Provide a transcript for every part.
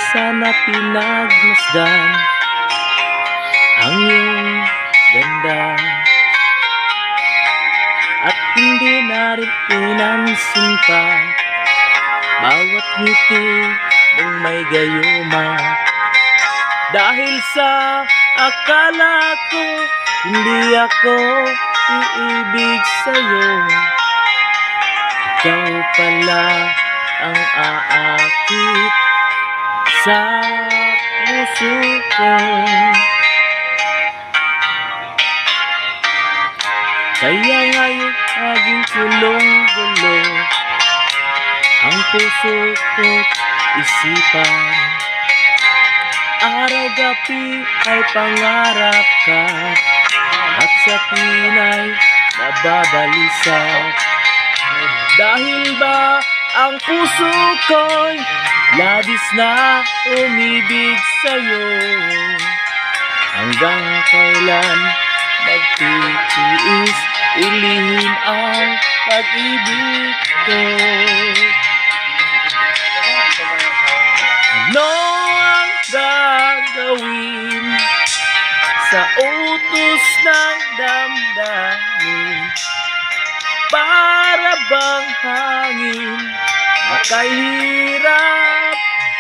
sana pinagmasdan ang iyong ganda at hindi na rin pinansin pa bawat ngiti mong may gayuma. Dahil sa akala ko hindi ako iibig sa'yo, ikaw pala ang aakit sa puso ko. Kaya ngayon naging kulong-gulo ang puso ko't isipan. Araw-gabi ay pangarap ka at sa pinay nababalisa. Dahil ba ang puso ko'y labis na umibig sa'yo, hanggang kailan magtitiis ilihim ang pag-ibig ko. Ano ang gagawin sa utos ng damdamin? Para bang hangin nakahirap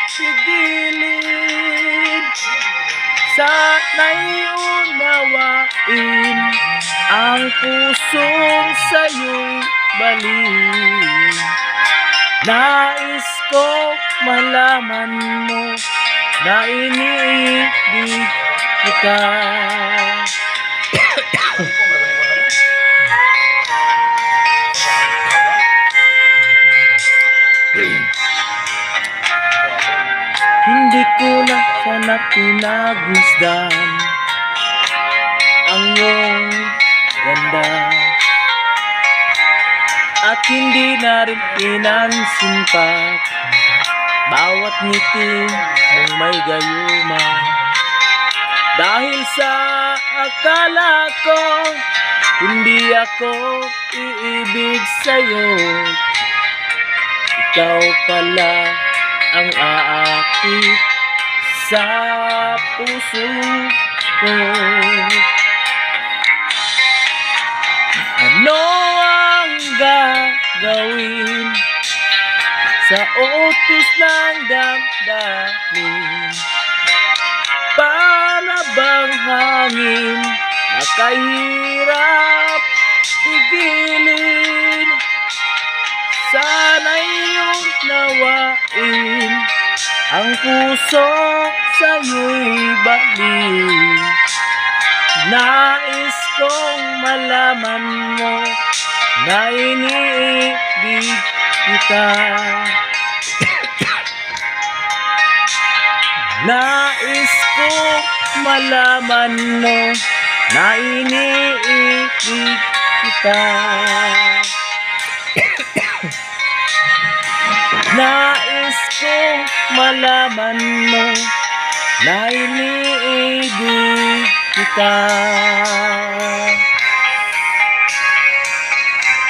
sigilin. Sana'y unawain ang pusong sa'yo'y balik. Nais ko malaman mo na iniibig kita. Hindi ko na sana pinagmasdan ang iyong ganda at hindi na rin pinansin pa bawat ngiti mong may gayuma. Dahil sa akala ko hindi ako iibig sa'yo, ikaw pala ang aakit sa puso ko. Ano ang gagawin sa utos ng damdamin? Para bang hangin nakahirap tigilin? Sana'y unawain ang puso sa'yo'y balik. Nais kong malaman mo na iniibig kita. Nais kong malaman mo na iniibig kita. Nais kong malaman mo na iniibig kita.